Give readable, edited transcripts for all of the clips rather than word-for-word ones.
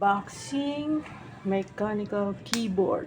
Unboxing mechanical keyboard.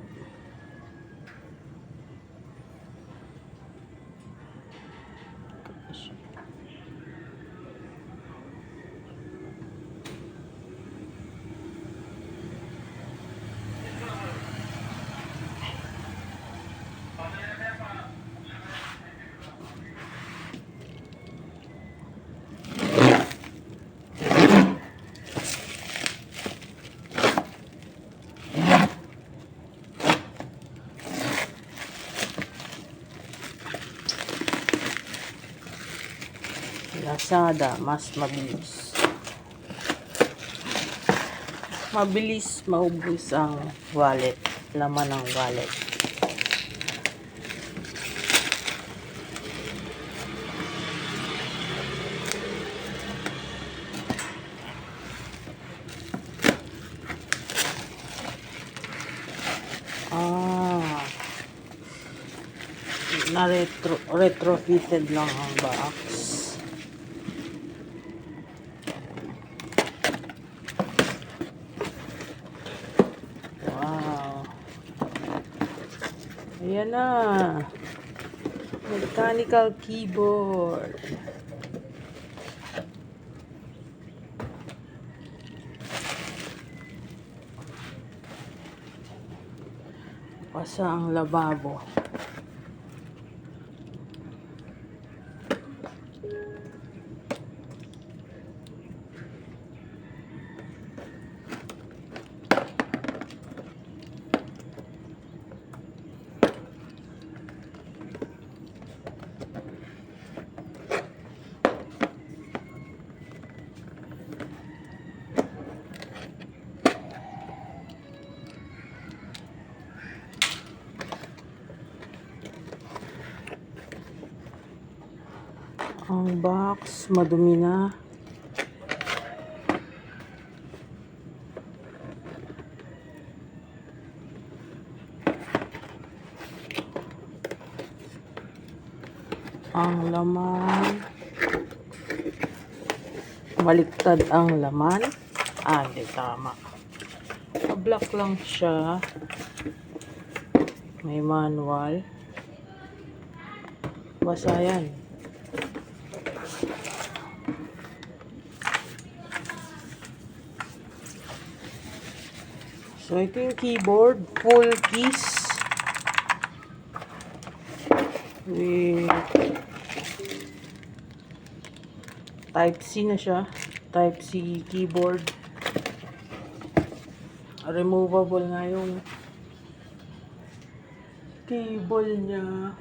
Lazada, mas mabilis. Mabilis maubos ang wallet, laman ng wallet. Na retrofitted lang ang box. Wow. Ayan na. Mechanical keyboard. Pasa ang lababo. Ang box madumi na. Ang laman, baliktad ang laman. Hindi tama. Black lang siya. May manual. Basa yan. So, ito yung keyboard. Full keys. With Type-C na siya. Type-C keyboard. Removable nga yung cable niya.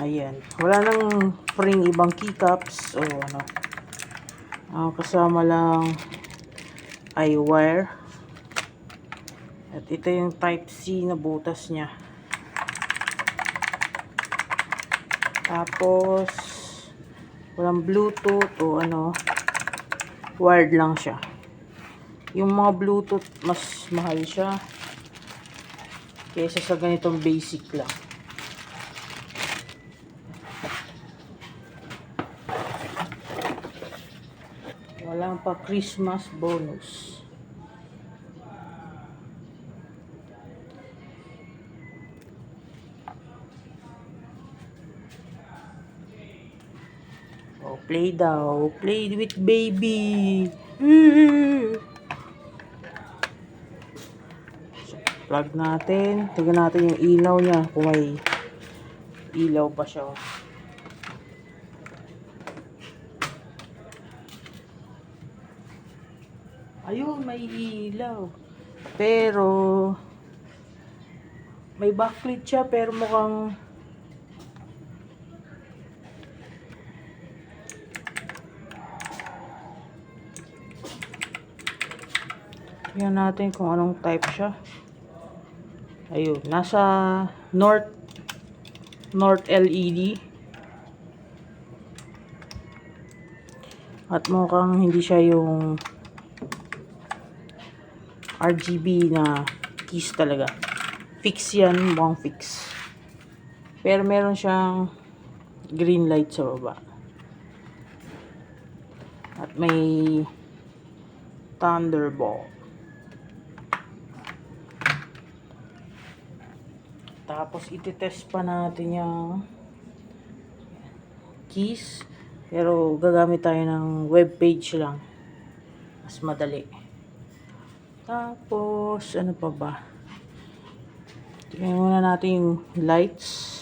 Ayan. Wala nang spring ibang keycaps o ano. Kasama lang ay wire. At ito yung Type-C na butas niya. Tapos walang Bluetooth o ano. Wired lang siya. Yung mga Bluetooth mas mahal siya kaysa sa ganitong basic lang. Walang pa Christmas bonus. Oh, play daw. Play with baby. So, plug natin. Tignan natin yung ilaw niya. Kung may ilaw pa siya. Ayun, may ilaw. Pero may backlit siya pero mukhang tingnan natin kung anong type siya. Ayun, nasa North LED. At mukhang hindi siya yung RGB na keys talaga. Fix yan, mukhang fix. Pero meron siyang green light sa baba. At may Thunderbolt. Tapos iti-test pa natin yung keys. Pero gagamit tayo ng web page lang. Mas madali. Tapos ano pa ba? Tingnan muna natin yung lights.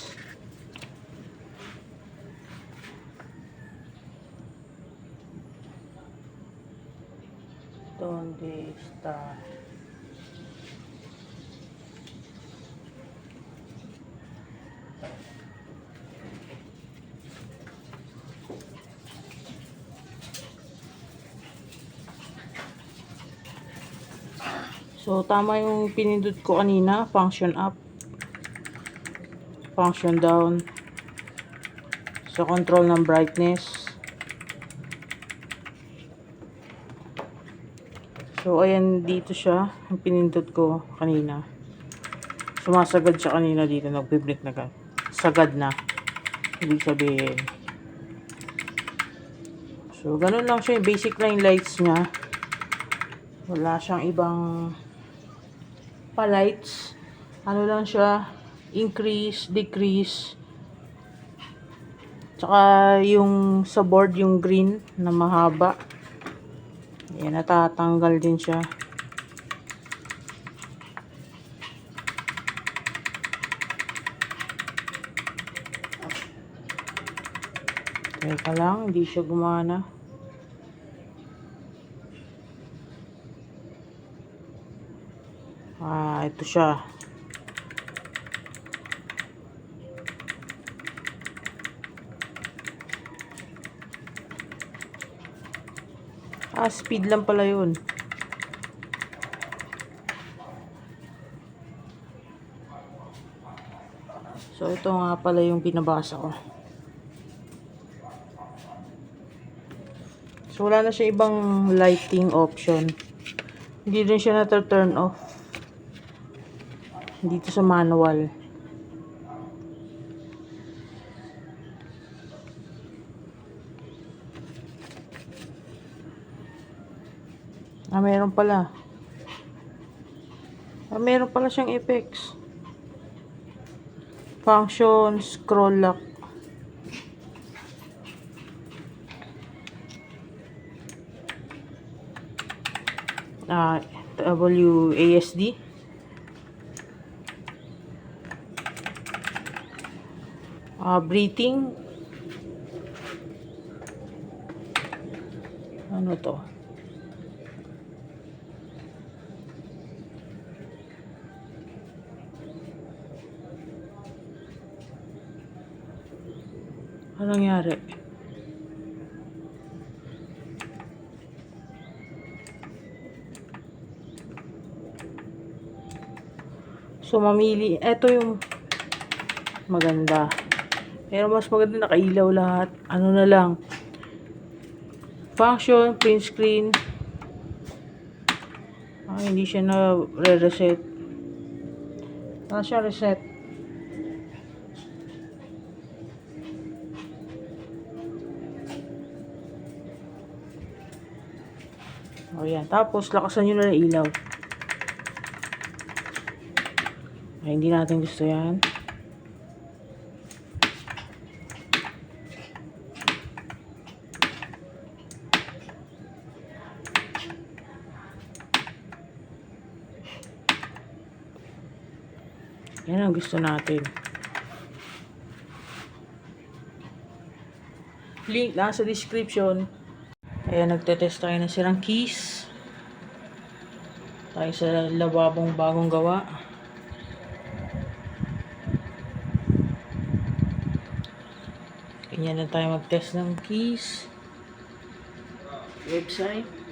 Donde está? So, tama yung pinindot ko kanina. Function up. Function down. Sa control ng brightness. So, ayan dito siya. Yung pinindot ko kanina. Sumasagad siya kanina dito. Nagbiblink na agad. Sagad na. Ibig sabihin. So, ganun lang siya. Yung basic line lights niya. Wala siyang ibang pa-lights. Ano lang siya, increase, decrease. Tsaka yung sa board, yung green na mahaba. Ayan, natatanggal din siya. Teka lang, hindi siya gumana. Ito siya. Speed lang pala yun. So, ito nga pala yung pinabasa ko. So, wala na siya ibang lighting option. Hindi rin siya na-turn off. Dito sa manual. Meron pala. Meron pala siyang effects. Function, scroll lock. WASD. Breathing. Ano to? Anong nangyari? So, mamili. Ito yung maganda. Pero mas maganda nakailaw lahat. Ano na lang. Function, print screen. Hindi siya na re-reset. Wala siya reset. Yan. Tapos, lakasan nyo na ng ilaw. Hindi natin gusto yan. Yan ang gusto natin. Link nasa description. Ayan, nagtetest tayo ng sirang keys. Tayo sa lababong bagong gawa. Ganyan na tayo mag-test ng keys. Website.